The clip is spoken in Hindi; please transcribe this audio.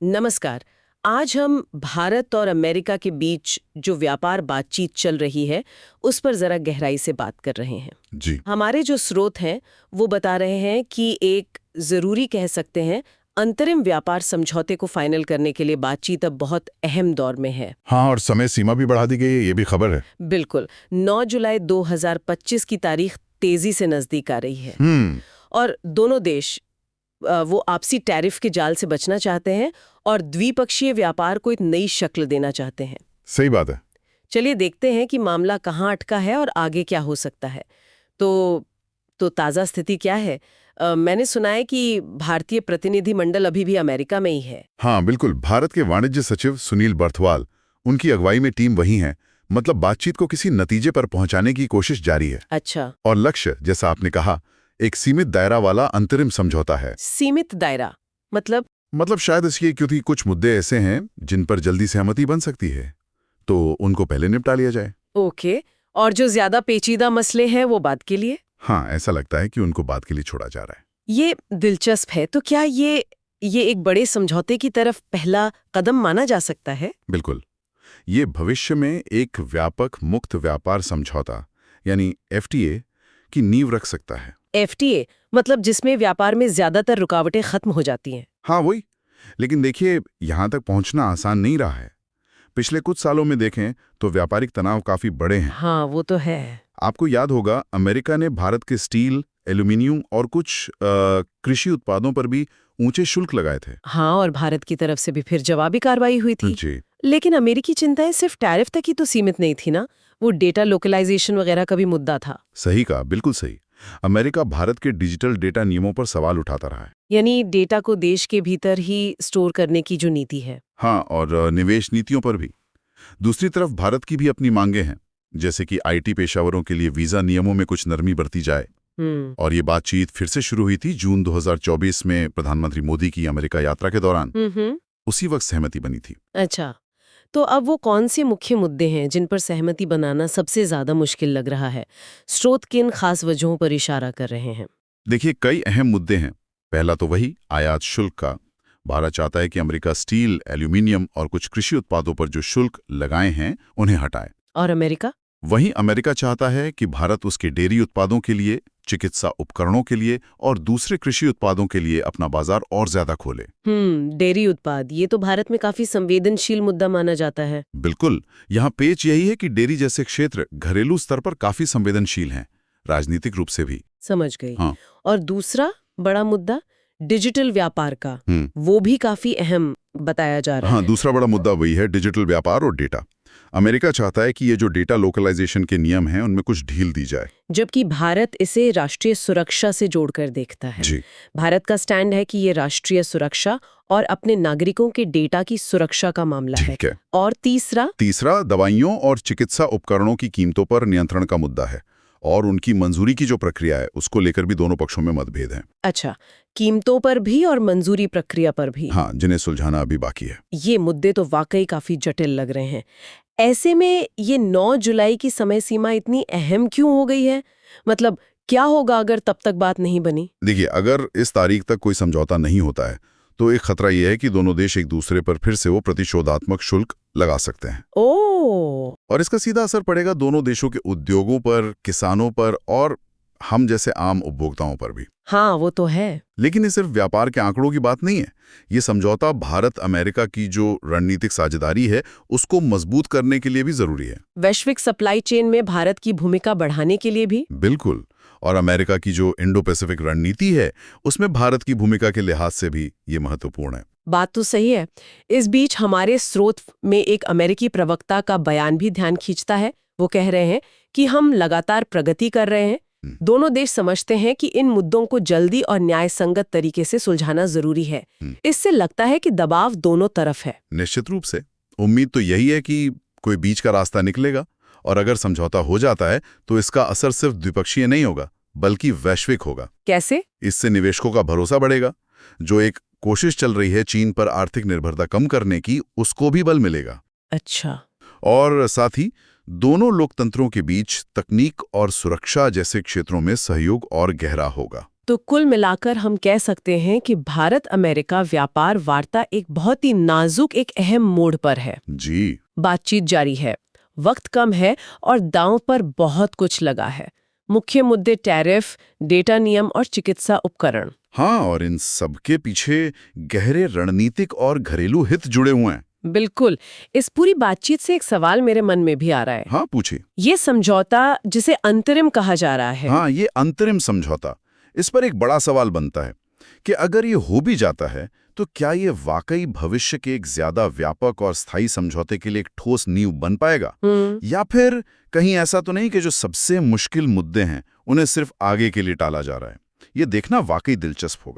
नमस्कार। आज हम भारत और अमेरिका के बीच जो व्यापार बातचीत चल रही है उस पर जरा गहराई से बात कर रहे हैं। जी। हमारे जो स्रोत हैं वो बता रहे हैं कि एक जरूरी कह सकते हैं अंतरिम व्यापार समझौते को फाइनल करने के लिए बातचीत अब बहुत अहम दौर में है। हाँ, और समय सीमा भी बढ़ा दी गई है, ये भी खबर है। बिल्कुल, 9 जुलाई 2025 की तारीख तेजी से नजदीक आ रही है और दोनों देश वो आपसी टैरिफ के जाल से बचना चाहते हैं और द्विपक्षीय व्यापार को एक नई शक्ल देना चाहते हैं। सही बात है। चलिए देखते हैं कि मामला कहाँ अटका है और आगे क्या हो सकता है। तो ताज़ा स्थिति क्या है? मैंने सुना है कि भारतीय प्रतिनिधिमंडल अभी भी अमेरिका में ही है। हाँ बिल्कुल, भारत के वाणिज्य सचिव सुनील बर्थवाल, उनकी अगुवाई में टीम वही है। मतलब बातचीत को किसी नतीजे पर पहुंचाने की कोशिश जारी है। अच्छा। और लक्ष्य, जैसा आपने कहा, एक सीमित दायरा वाला अंतरिम समझौता है। सीमित दायरा मतलब शायद इसलिए क्योंकि कुछ मुद्दे ऐसे हैं जिन पर जल्दी सहमति बन सकती है, तो उनको पहले निपटा लिया जाए। ओके। और जो ज्यादा पेचीदा मसले हैं वो बाद के लिए? हाँ, ऐसा लगता है कि उनको बात के लिए छोड़ा जा रहा है। ये दिलचस्प है। तो क्या ये एक बड़े समझौते की तरफ पहला कदम माना जा सकता है? बिल्कुल। ये भविष्य में एक व्यापक मुक्त व्यापार समझौता यानी एफटीए की नींव रख सकता है। एफटीए मतलब जिसमें व्यापार में ज्यादातर रुकावटें खत्म हो जाती हैं। हाँ वही। लेकिन देखिए, यहाँ तक पहुँचना आसान नहीं रहा है। पिछले कुछ सालों में देखें तो व्यापारिक तनाव काफी बड़े हैं। हाँ वो तो है। आपको याद होगा, अमेरिका ने भारत के स्टील, एल्यूमिनियम और कुछ कृषि उत्पादों पर भी ऊंचे शुल्क लगाए थे। हाँ, और भारत की तरफ से भी फिर जवाबी कार्रवाई हुई थी। जी। लेकिन अमेरिकी चिंताएं सिर्फ टैरिफ तक ही तो सीमित नहीं थी ना, वो डेटा लोकलाइजेशन वगैरह का भी मुद्दा था। सही कहा, बिल्कुल सही। अमेरिका भारत के डिजिटल डेटा नियमों पर सवाल उठाता रहा है। यानी डेटा को देश के भीतर ही स्टोर करने की जो नीति है। हाँ, और निवेश नीतियों पर भी। दूसरी तरफ भारत की भी अपनी मांगे हैं, जैसे कि आईटी पेशावरों के लिए वीजा नियमों में कुछ नरमी बरती जाए। और ये बातचीत फिर से शुरू हुई थी जून 2024 में प्रधानमंत्री मोदी की अमेरिका यात्रा के दौरान। उसी वक्त सहमति बनी थी। अच्छा, तो अब वो कौन से मुख्य मुद्दे हैं जिन पर सहमति बनाना सबसे ज्यादा मुश्किल लग रहा है? स्रोत किन खास वजहों पर इशारा कर रहे हैं? देखिए, कई अहम मुद्दे हैं। पहला तो वही आयात शुल्क का। भारत चाहता है कि अमेरिका स्टील, एल्यूमिनियम और कुछ कृषि उत्पादों पर जो शुल्क लगाए हैं उन्हें हटाए। और अमेरिका? वहीं अमेरिका चाहता है कि भारत उसके डेयरी उत्पादों के लिए, चिकित्सा उपकरणों के लिए और दूसरे कृषि उत्पादों के लिए अपना बाजार और ज्यादा खोले। डेयरी उत्पाद, ये तो भारत में काफी संवेदनशील मुद्दा माना जाता है। बिल्कुल। यहाँ पेच यही है कि डेयरी जैसे क्षेत्र घरेलू स्तर पर काफी संवेदनशील हैं, राजनीतिक रूप से भी। समझ गई। हाँ। और दूसरा बड़ा मुद्दा डिजिटल व्यापार का, वो भी काफी अहम बताया जा रहा है। हाँ, दूसरा बड़ा मुद्दा वही है, डिजिटल व्यापार और डेटा। अमेरिका चाहता है कि ये जो डेटा लोकलाइजेशन के नियम हैं उनमें कुछ ढील दी जाए, जबकि भारत इसे राष्ट्रीय सुरक्षा से जोड़कर देखता है। जी। भारत का स्टैंड है कि ये राष्ट्रीय सुरक्षा और अपने नागरिकों के डेटा की सुरक्षा का मामला है। ठीक है। और तीसरा दवाइयों और चिकित्सा उपकरणों की कीमतों पर नियंत्रण का मुद्दा है, और उनकी मंजूरी की जो प्रक्रिया है उसको लेकर भी दोनों पक्षों में मतभेद हैं। अच्छा, कीमतों पर भी और मंजूरी प्रक्रिया पर भी। हाँ, जिन्हें सुलझाना अभी बाकी है। ये मुद्दे तो वाकई काफी जटिल लग रहे हैं। ऐसे में ये 9 जुलाई की समय सीमा इतनी अहम क्यों हो गई है? मतलब क्या होगा अगर तब तक बात नहीं बनी? देखिए, अगर इस तारीख तक कोई समझौता नहीं होता है तो एक खतरा यह है कि दोनों देश एक दूसरे पर फिर से वो प्रतिशोधात्मक शुल्क लगा सकते हैं। ओह! और इसका सीधा असर पड़ेगा दोनों देशों के उद्योगों पर, किसानों पर और हम जैसे आम उपभोक्ताओं पर भी। हाँ, वो तो है। लेकिन ये सिर्फ व्यापार के आंकड़ों की बात नहीं है। ये समझौता भारत अमेरिका की जो रणनीतिक साझेदारी है उसको मजबूत करने के लिए भी जरूरी है। वैश्विक सप्लाई चेन में भारत की भूमिका बढ़ाने के लिए भी। बिल्कुल। और अमेरिका की जो इंडो पैसिफिक रणनीति है उसमें भारत की भूमिका के लिहाज से भी ये महत्वपूर्ण है। बात तो सही है। इस बीच हमारे स्रोत में एक अमेरिकी प्रवक्ता का बयान भी ध्यान खींचता है। वो कह रहे हैं कि हम लगातार प्रगति कर रहे हैं। दोनों देश समझते हैं कि इन मुद्दों को जल्दी और न्याय संगत तरीके से सुलझाना जरूरी है। इससे लगता है कि दबाव दोनों तरफ है। निश्चित रूप से। उम्मीद तो यही है कि कोई बीच का रास्ता निकलेगा, और अगर समझौता हो जाता है तो इसका असर सिर्फ द्विपक्षीय नहीं होगा बल्कि वैश्विक होगा। कैसे? इससे निवेशकों का भरोसा बढ़ेगा। जो एक कोशिश चल रही है चीन पर आर्थिक निर्भरता कम करने की, उसको भी बल मिलेगा। अच्छा। और साथ ही दोनों लोकतंत्रों के बीच तकनीक और सुरक्षा जैसे क्षेत्रों में सहयोग और गहरा होगा। तो कुल मिलाकर हम कह सकते हैं कि भारत अमेरिका व्यापार वार्ता एक बहुत ही नाजुक एक अहम मोड़ पर है। जी। बातचीत जारी है, वक्त कम है और दांव पर बहुत कुछ लगा है। मुख्य मुद्दे टैरिफ, डेटा नियम और चिकित्सा उपकरण। हाँ, और इन सबके पीछे गहरे रणनीतिक और घरेलू हित जुड़े हुए हैं। बिल्कुल। इस पूरी बातचीत से एक सवाल मेरे मन में भी आ रहा है। हाँ, पूछिए। ये समझौता जिसे अंतरिम कहा जा रहा है। हाँ, ये अंतरिम समझौता, इस पर एक बड़ा सवाल बनता है कि अगर ये हो भी जाता है तो क्या ये वाकई भविष्य के एक ज्यादा व्यापक और स्थायी समझौते के लिए एक ठोस नींव बन पाएगा, या फिर कहीं ऐसा तो नहीं कि जो सबसे मुश्किल मुद्दे हैं उन्हें सिर्फ आगे के लिए टाला जा रहा है। ये देखना वाकई दिलचस्प होगा।